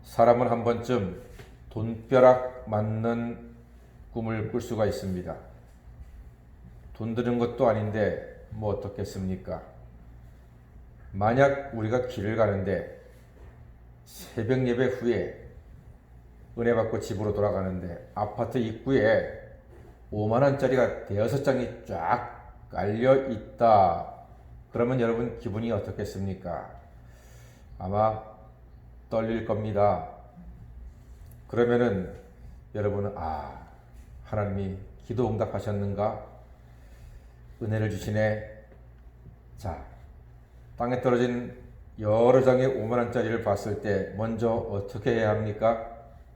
사람은 한 번쯤 돈벼락 맞는 꿈을 꿀 수가 있습니다. 돈 드는 것도 아닌데 뭐 어떻겠습니까? 만약 우리가 길을 가는데 새벽 예배 후에 은혜 받고 집으로 돌아가는데 아파트 입구에 5만 원짜리가 대여섯 장이 쫙 깔려 있다. 그러면 여러분 기분이 어떻겠습니까? 아마 떨릴 겁니다. 그러면은 여러분은 하나님이 기도 응답하셨는가? 은혜를 주시네. 자, 땅에 떨어진 여러 장의 5만 원짜리를 봤을 때 먼저 어떻게 해야 합니까?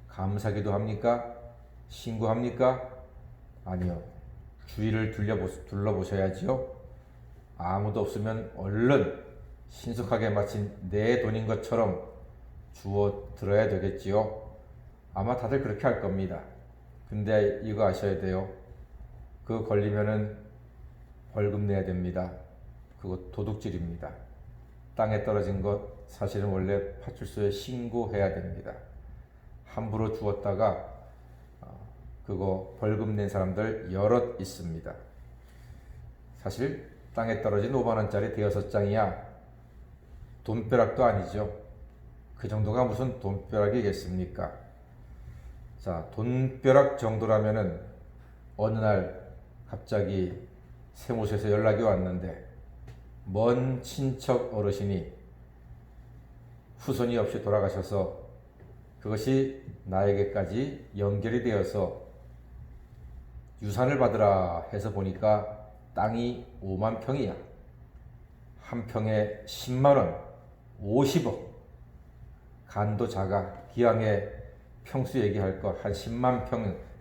감사기도 합니까? 신고합니까? 아니요. 주위를 둘러보셔야지요. 아무도 없으면 얼른 신속하게 마친 내 돈인 것처럼 주워 들어야 되겠지요. 아마 다들 그렇게 할 겁니다. 근데 이거 아셔야 돼요. 그거 걸리면은 벌금 내야 됩니다. 그거 도둑질입니다. 땅에 떨어진 것 사실은 원래 파출소에 신고해야 됩니다. 함부로 주웠다가 그거 벌금 낸 사람들 여럿 있습니다. 사실 땅에 떨어진 5만 원짜리 대여섯 장이야 돈벼락도 아니죠. 그 정도가 무슨 돈벼락이겠습니까? 자, 돈벼락 정도라면은 어느 날 갑자기 세무서에서 연락이 왔는데 먼 친척 어르신이 후손이 없이 돌아가셔서 그것이 나에게까지 연결이 되어서 유산을 받으라 해서 보니까 땅이 5만 평이야. 한 평에 10만 원, 50억. 간도 작아. 기왕에 평수 얘기할 거 한 10만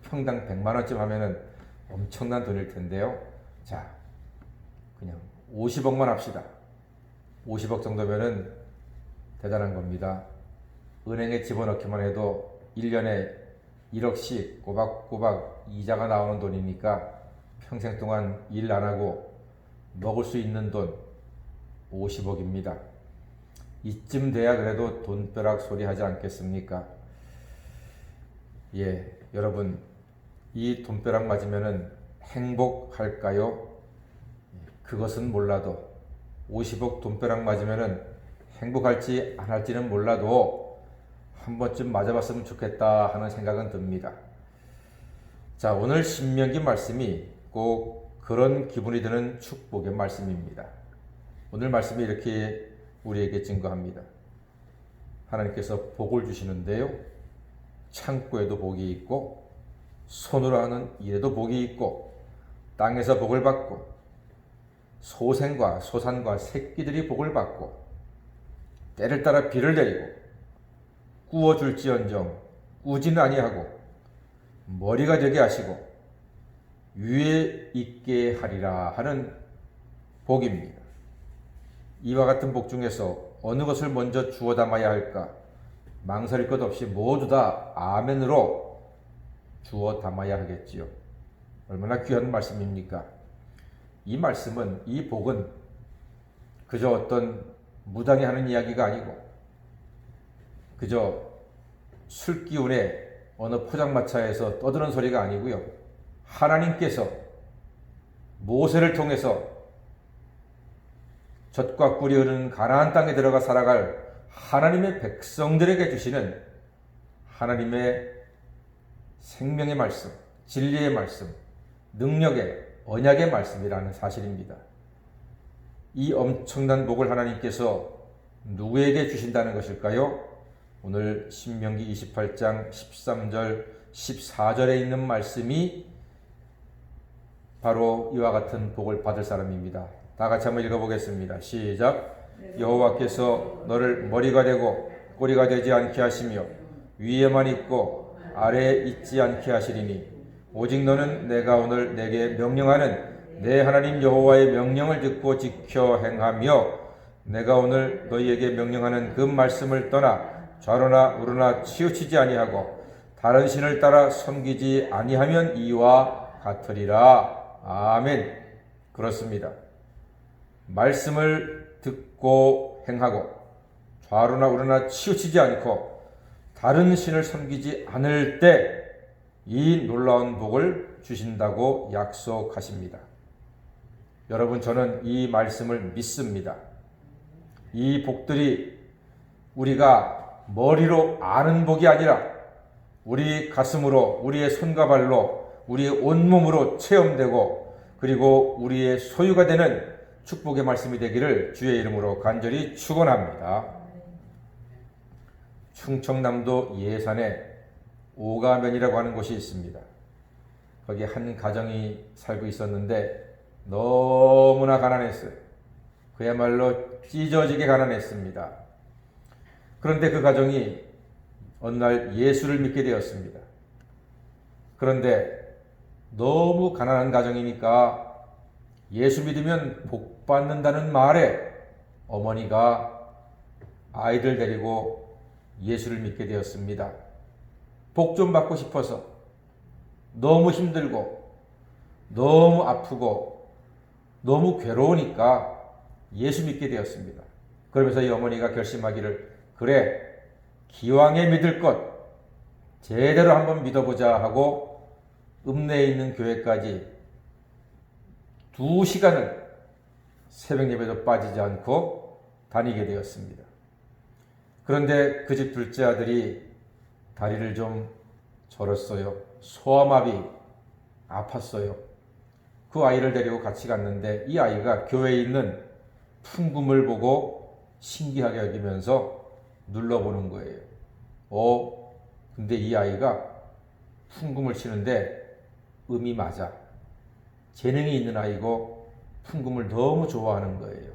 평당 100만 원쯤 하면은 엄청난 돈일 텐데요. 자, 그냥 50억만 합시다. 50억 정도면은 대단한 겁니다. 은행에 집어넣기만 해도 1년에 1억씩 꼬박꼬박 이자가 나오는 돈이니까 평생 동안 일 안 하고 먹을 수 있는 돈 50억입니다. 이쯤 돼야 그래도 돈벼락 소리 하지 않겠습니까? 예, 여러분, 이 돈벼락 맞으면은 행복할까요? 그것은 몰라도 50억 돈벼락 맞으면은 행복할지 안 할지는 몰라도 한 번쯤 맞아봤으면 좋겠다 하는 생각은 듭니다. 자, 오늘 신명기 말씀이 꼭 그런 기분이 드는 축복의 말씀입니다. 오늘 말씀이 이렇게 우리에게 증거합니다. 하나님께서 복을 주시는데요. 창고에도 복이 있고 손으로 하는 일에도 복이 있고 땅에서 복을 받고 소생과 소산과 새끼들이 복을 받고 때를 따라 비를 내리고 꾸어줄지언정 꾸지는 아니하고 머리가 되게 하시고 위에 있게 하리라 하는 복입니다. 이와 같은 복 중에서 어느 것을 먼저 주워 담아야 할까? 망설일 것 없이 모두 다 아멘으로 주워 담아야 하겠지요. 얼마나 귀한 말씀입니까? 이 말씀은, 이 복은 그저 어떤 무당이 하는 이야기가 아니고 그저 술 기운에 어느 포장마차에서 떠드는 소리가 아니고요. 하나님께서 모세를 통해서 젖과 꿀이 흐르는 가나안 땅에 들어가 살아갈 하나님의 백성들에게 주시는 하나님의 생명의 말씀, 진리의 말씀, 능력의 언약의 말씀이라는 사실입니다. 이 엄청난 복을 하나님께서 누구에게 주신다는 것일까요? 오늘 신명기 28장 13절 14절에 있는 말씀이 바로 이와 같은 복을 받을 사람입니다. 다 같이 한번 읽어보겠습니다. 시작. 여호와께서 너를 머리가 되고 꼬리가 되지 않게 하시며 위에만 있고 아래에 있지 않게 하시리니 오직 너는 내가 오늘 내게 명령하는 내 하나님 여호와의 명령을 듣고 지켜 행하며 내가 오늘 너희에게 명령하는 그 말씀을 떠나 좌로나 우로나 치우치지 아니하고 다른 신을 따라 섬기지 아니하면 이와 같으리라. 아멘. 그렇습니다. 말씀을 듣고 행하고 좌로나 우로나 치우치지 않고 다른 신을 섬기지 않을 때 이 놀라운 복을 주신다고 약속하십니다. 여러분, 저는 이 말씀을 믿습니다. 이 복들이 우리가 머리로 아는 복이 아니라 우리 가슴으로, 우리의 손과 발로, 우리의 온몸으로 체험되고 그리고 우리의 소유가 되는 축복의 말씀이 되기를 주의 이름으로 간절히 축원합니다. 충청남도 예산에 오가면이라고 하는 곳이 있습니다. 거기 한 가정이 살고 있었는데 너무나 가난했어요. 그야말로 찢어지게 가난했습니다. 그런데 그 가정이 어느 날 예수를 믿게 되었습니다. 그런데 너무 가난한 가정이니까 예수 믿으면 복 받는다는 말에 어머니가 아이들 데리고 예수를 믿게 되었습니다. 복 좀 받고 싶어서 너무 힘들고 너무 아프고 너무 괴로우니까 예수 믿게 되었습니다. 그러면서 이 어머니가 결심하기를, 그래, 기왕에 믿을 것 제대로 한번 믿어보자 하고 읍내에 있는 교회까지 2시간을 새벽 예배도 빠지지 않고 다니게 되었습니다. 그런데 그 집 둘째 아들이 다리를 좀 절었어요. 소아마비 아팠어요. 그 아이를 데리고 같이 갔는데 이 아이가 교회에 있는 풍금을 보고 신기하게 여기면서 눌러보는 거예요. 근데 이 아이가 풍금을 치는데 음이 맞아. 재능이 있는 아이고 풍금을 너무 좋아하는 거예요.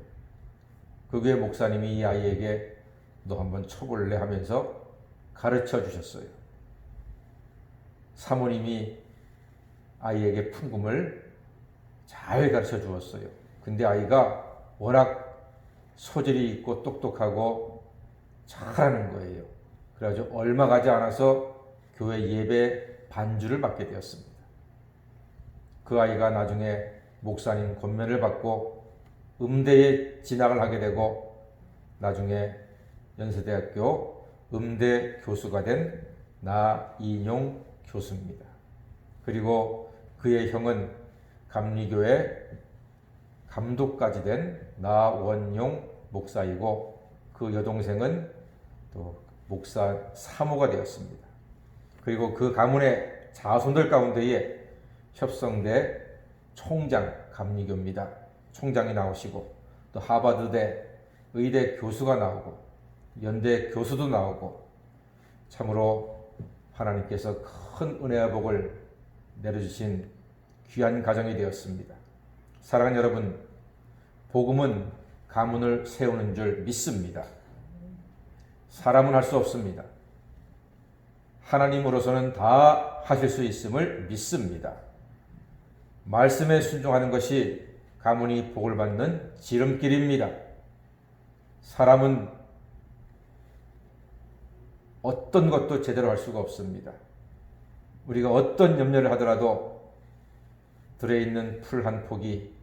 그 교회 목사님이 이 아이에게 너 한번 쳐볼래 하면서 가르쳐 주셨어요. 사모님이 아이에게 풍금을 잘 가르쳐 주었어요. 근데 아이가 워낙 소질이 있고 똑똑하고 잘하는 거예요. 그래가지고 얼마 가지 않아서 교회 예배 반주를 받게 되었습니다. 그 아이가 나중에 목사님 권면을 받고 음대에 진학을 하게 되고 나중에 연세대학교 음대 교수가 된 나인용 교수입니다. 그리고 그의 형은 감리교회 감독까지 된 나원용 목사이고 그 여동생은 또 목사 사모가 되었습니다. 그리고 그 가문의 자손들 가운데에 협성대 총장 감리교입니다. 총장이 나오시고 또 하버드대 의대 교수가 나오고 연대 교수도 나오고 참으로 하나님께서 큰 은혜와 복을 내려주신 귀한 가정이 되었습니다. 사랑하는 여러분, 복음은 가문을 세우는 줄 믿습니다. 사람은 할 수 없습니다. 하나님으로서는 다 하실 수 있음을 믿습니다. 말씀에 순종하는 것이 가문이 복을 받는 지름길입니다. 사람은 어떤 것도 제대로 할 수가 없습니다. 우리가 어떤 염려를 하더라도 들에 있는 풀 한 폭이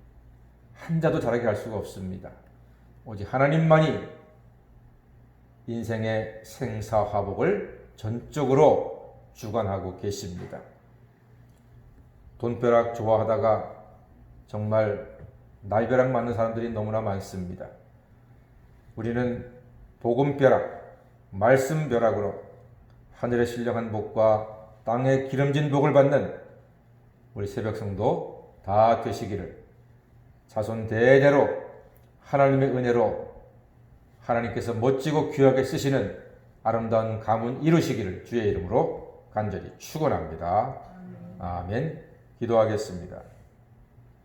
한 자도 자라게 할 수가 없습니다. 오직 하나님만이 인생의 생사화복을 전적으로 주관하고 계십니다. 돈벼락 좋아하다가 정말 날벼락 맞는 사람들이 너무나 많습니다. 우리는 복음벼락, 말씀벼락으로 하늘의 신령한 복과 땅의 기름진 복을 받는 우리 새벽성도 다 되시기를, 자손 대대로 하나님의 은혜로 하나님께서 멋지고 귀하게 쓰시는 아름다운 가문 이루시기를 주의 이름으로 간절히 축원합니다. 아멘. 기도하겠습니다.